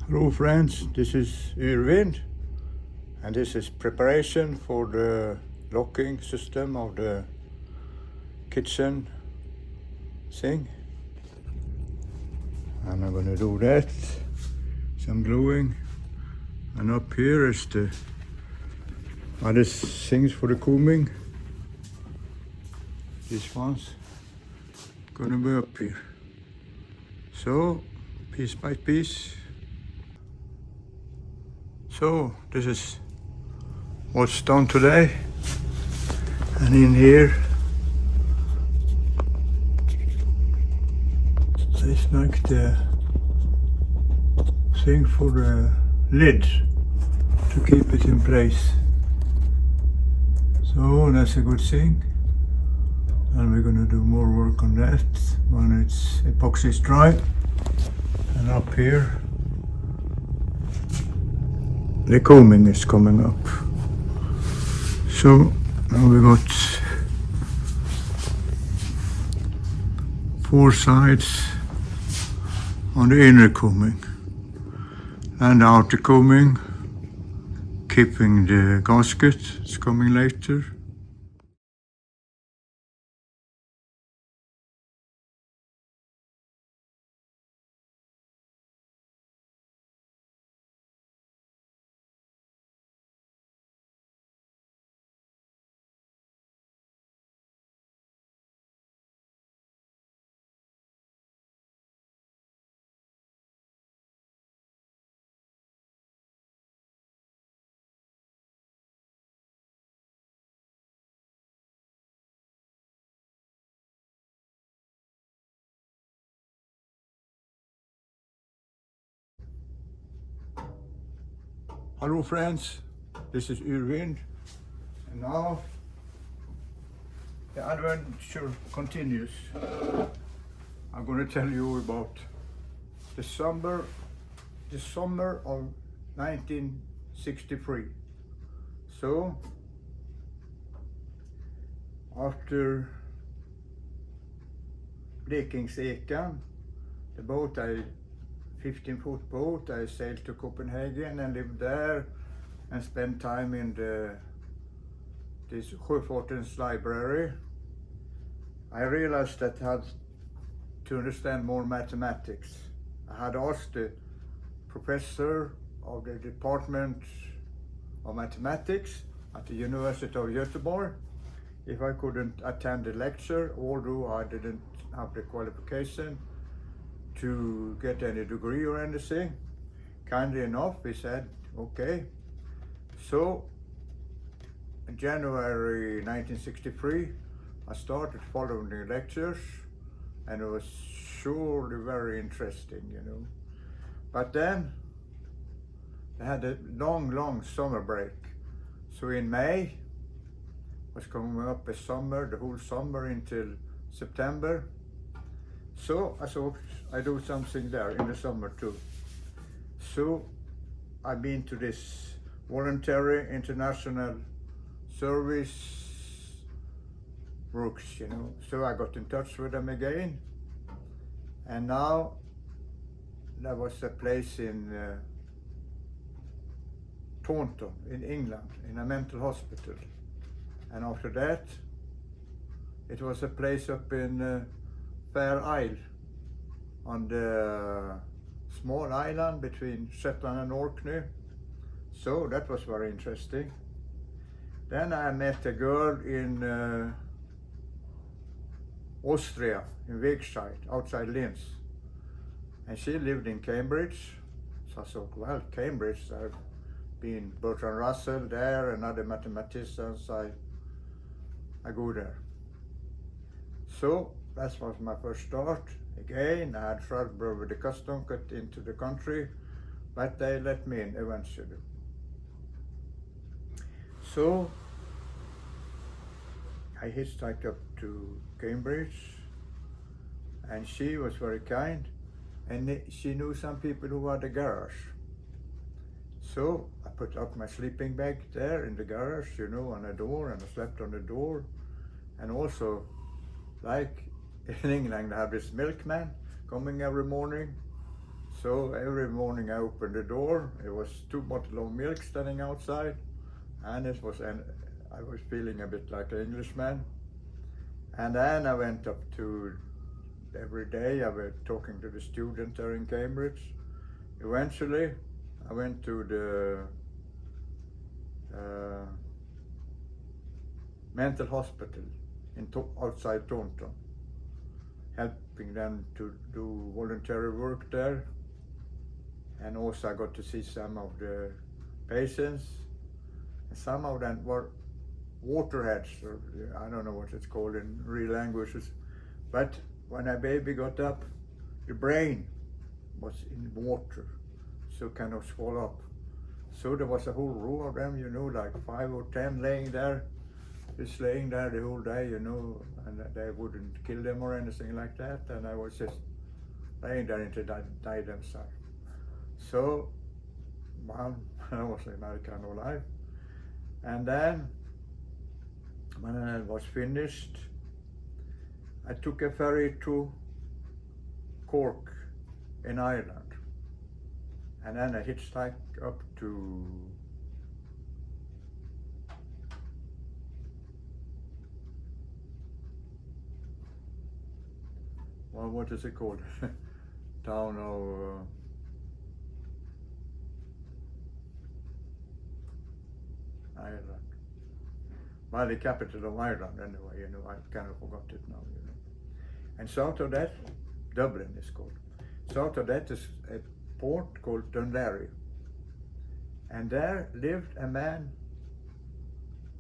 Hello friends, this is Yrvind and this is preparation for the locking system of the kitchen thing. And I'm gonna do that, some gluing, and up here is the other things for the combing. These ones gonna be up here. So, piece by piece. So this is what's done today, and in here is like the thing for the lid to keep it in place. So that's a good thing, and we're gonna do more work on that when it's epoxy is dry. And up here the combing is coming up. So now we got 4 sides on the inner combing and the outer combing, keeping the gasket. It's coming later. Hello friends, this is Yrvind, and now the adventure continues. I'm going to tell you about the summer of 1963. So after Blekingseken, the boat 15-foot boat, I sailed to Copenhagen and lived there and spent time in this Sjöfartens library. I realized that I had to understand more mathematics. I had asked the professor of the Department of Mathematics at the University of Göteborg if I couldn't attend the lecture, although I didn't have the qualification to get any degree or anything. Kindly enough, he said, okay. So, in January 1963, I started following the lectures, and it was surely very interesting, you know. But then, I had a long summer break. So in May, was coming up a summer, the whole summer until September. So I thought I'd do something there in the summer too. So I've been to this voluntary international service works, you know. So I got in touch with them again. And now there was a place in Taunton in England, in a mental hospital. And after that, it was a place up in Fair Isle, on the small island between Shetland and Orkney. So that was very interesting. Then I met a girl in Austria, in Wegside, outside Linz. And she lived in Cambridge. So I thought, well, Cambridge, I've been Bertrand Russell there and other mathematicians, I go there. So that was my first start. Again, I had trouble with the custom cut into the country, but they let me in eventually. So I hitchhiked up to Cambridge, and she was very kind, and she knew some people who had a garage. So I put up my sleeping bag there in the garage, you know, on a door, and I slept on the door. And also, like in England, I have this milkman coming every morning. So every morning I opened the door, it was 2 bottles of milk standing outside, and I was feeling a bit like an Englishman. And then I went up to, every day I was talking to the students there in Cambridge. Eventually I went to the mental hospital outside Taunton, helping them to do voluntary work there. And also I got to see some of the patients. And some of them were waterheads, or I don't know what it's called in real languages. But when a baby got up, the brain was in water, so kind of swell up. So there was a whole row of them, like 5 or 10 laying there, just laying there the whole day, and they wouldn't kill them or anything like that. And I was just laying there until they died themselves. So, well, that was another kind of life. And then, when I was finished, I took a ferry to Cork in Ireland. And then I hitchhiked up to what is it called? Town of Ireland. Well, the capital of Ireland anyway, I kind of forgot it now, And south of that, Dublin is called. South of that is a port called Dunedin. And there lived a man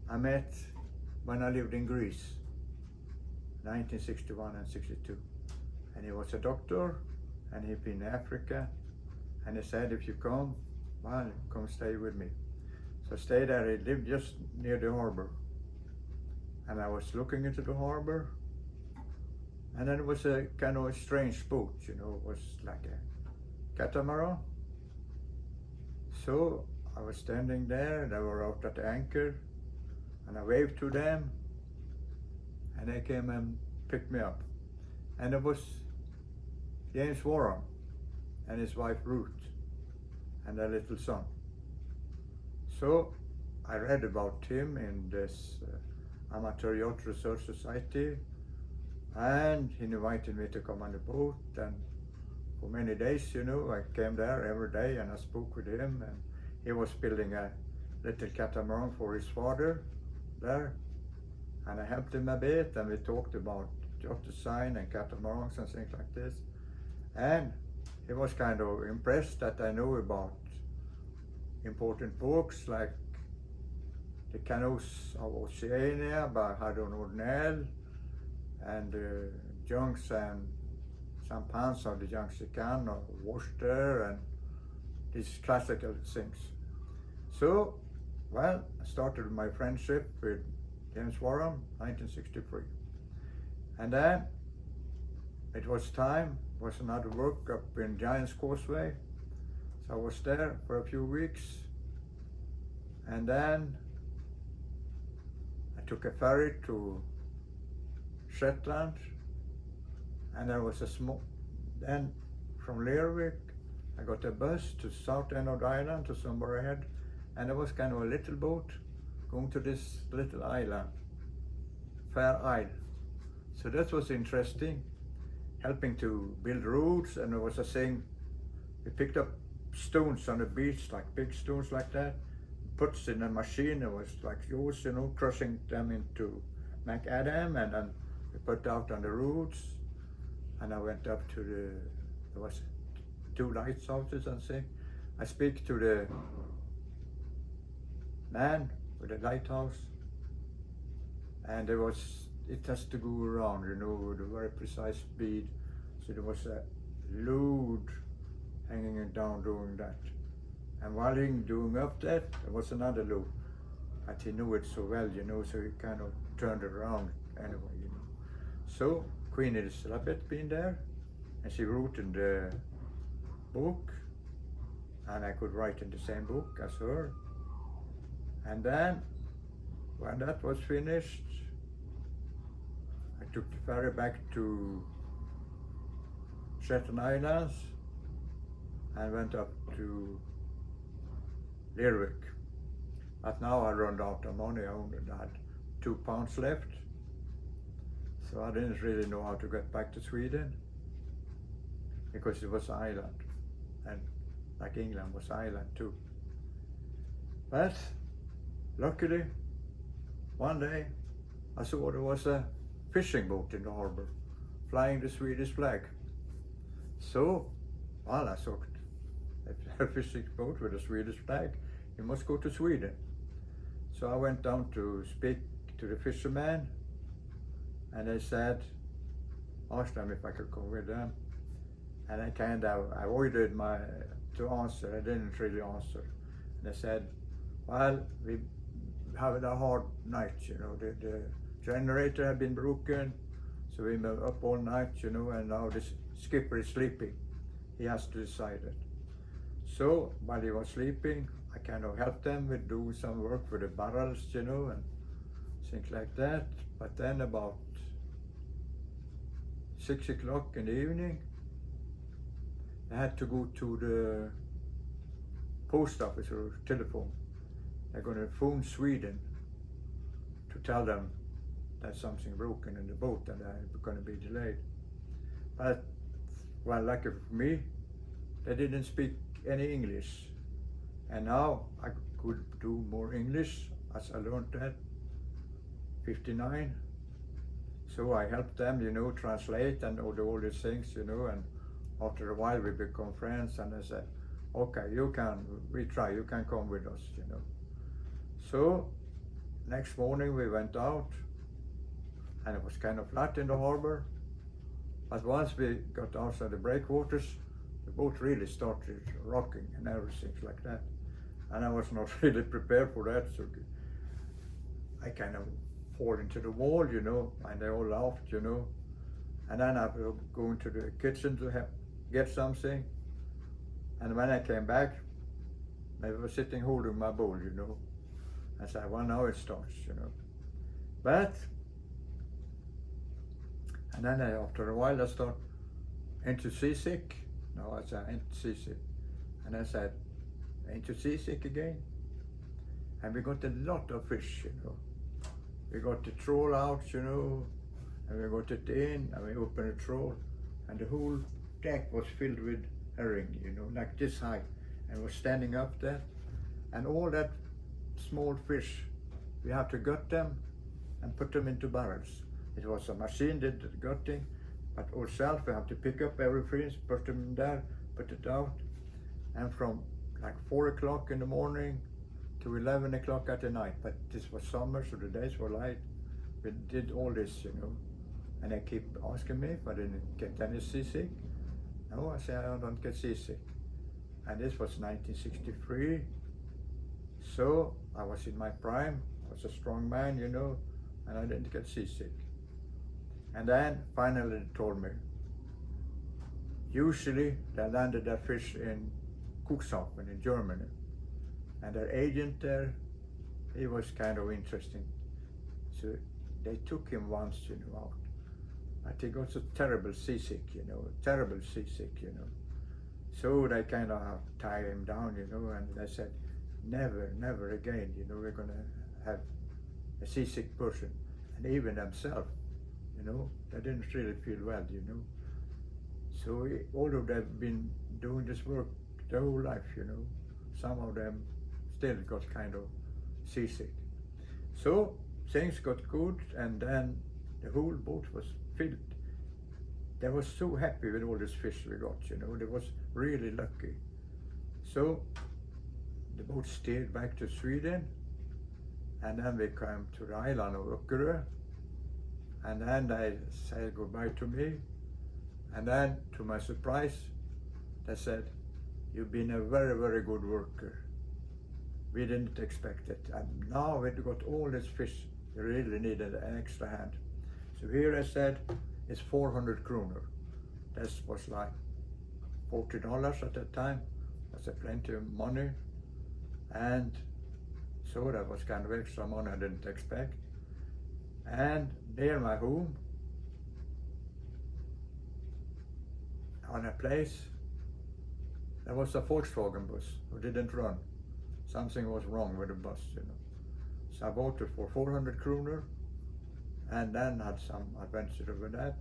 I met when I lived in Greece, 1961 and 62. And he was a doctor, and he'd been in Africa, and he said, if you come, well, come stay with me. So I stayed there. He lived just near the harbor. And I was looking into the harbor, and then it was a kind of a strange boat, it was like a catamaran. So I was standing there, they were out at the anchor, and I waved to them, and they came and picked me up. And it was James Warren and his wife Ruth and their little son. So I read about him in this Amateur Yacht Research Society, and he invited me to come on the boat, and for many days, I came there every day and I spoke with him, and he was building a little catamaran for his father there, and I helped him a bit, and we talked about yacht design and catamarans and things like this. And he was kind of impressed that I know about important books like The Canoes of Oceania by Harold O'Neill, and Junks and Sampans of the Junksican or Worcester, and these classical things. So, well, I started my friendship with James Warren, 1963. And then it was another work up in Giant's Causeway. So I was there for a few weeks. And then I took a ferry to Shetland. And there was then from Lerwick, I got a bus to south end of the island to Somewhere Ahead. And there was kind of a little boat going to this little island, Fair Isle. So that was interesting, helping to build roads. And there was a thing, we picked up stones on the beach, like big stones like that, puts in a machine. It was like yours, crushing them into macadam, and then we put out on the roads. And I went up to there was 2 lighthouses and thing. I speak to the man with the lighthouse, and it has to go around, with a very precise speed. So there was a load hanging it down doing that. And while he doing up that, there was another load. But he knew it so well, so he kind of turned it around anyway, So Queen Elizabeth been there, and she wrote in the book, and I could write in the same book as her. And then, when that was finished, I took the ferry back to Shetland Islands, and went up to Leeuwin. But now I run out of money. I only had £2 left. So I didn't really know how to get back to Sweden, because it was island, and like England was island too. But luckily, one day I saw there was a fishing boat in the harbor flying the Swedish flag. So, well, I thought, a fishing boat with a Swedish flag, you must go to Sweden. So I went down to speak to the fisherman, and they said, asked them if I could go with them. And I kind of avoided to answer. I didn't really answer. And they said, well, we had a hard night, you know, the generator had been broken, so we were up all night, you know, and now the skipper is sleeping. He has to decide it. So while he was sleeping, I kind of helped them with doing some work with the barrels, you know, and things like that. But then about 6 o'clock in the evening, I had to go to the post office or telephone. They're going to phone Sweden to tell them that something broken in the boat and I'm going to be delayed. But, well, lucky for me, they didn't speak any English. And now I could do more English as I learned that, 59. So I helped them, you know, translate and all these things, you know, and after a while we become friends, and I said, okay, you can come with us, you know. So next morning we went out, and it was kind of flat in the harbor, but once we got outside the breakwaters, the boat really started rocking and everything like that. And I was not really prepared for that, so I kind of fall into the wall, you know, and they all laughed, you know. And then I was going to the kitchen to get something, and when I came back, they were sitting holding my bowl, you know. I said, well, now it starts, you know. But, and then after a while I start into seasick. No, I said, into seasick. And I said, into seasick again. And we got a lot of fish, you know. We got the trawl out, you know, and we got it in, and we opened the trawl, and the whole deck was filled with herring, you know, like this high, and was standing up there. And all that small fish, we have to gut them and put them into barrels. It was a machine that did the gutting, but ourselves we have to pick up everything, put them in there, put it out, and from like 4 o'clock in the morning to 11 o'clock at the night. But this was summer, so the days were light. We did all this, you know, and they keep asking me if I didn't get any seasick. No, I say I don't get seasick. And this was 1963, so I was in my prime. I was a strong man, you know, and I didn't get seasick. And then finally they told me, usually they landed their fish in Cuxhaven in Germany, and their agent there, he was kind of interesting. So they took him once, you know, out. But he got so terrible seasick, you know, terrible seasick, you know. So they kind of tied him down, you know, and they said, never, never again, you know, we're gonna have a seasick person. And even themselves, you know, they didn't really feel well, you know. So although they've been doing this work their whole life, you know, some of them still got kind of seasick. So things got good, and then the whole boat was filled. They were so happy with all this fish we got, you know, they was really lucky. So the boat steered back to Sweden, and then we came to the island of Öckerö, and then they said goodbye to me, and then to my surprise, they said, you've been a very, very good worker. We didn't expect it, and now we got all this fish, we really needed an extra hand. So here I said, it's 400 kroner. This was like $40 at that time. That's plenty of money. And so that was kind of extra money I didn't expect. And near my home, on a place, There was a Volkswagen bus who didn't run. Something was wrong with the bus, you know. So I bought it for 400 kroner and then had some adventure with that.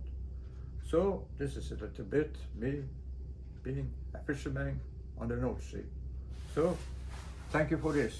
So this is a little bit me being a fisherman on the North Sea. So thank you for this.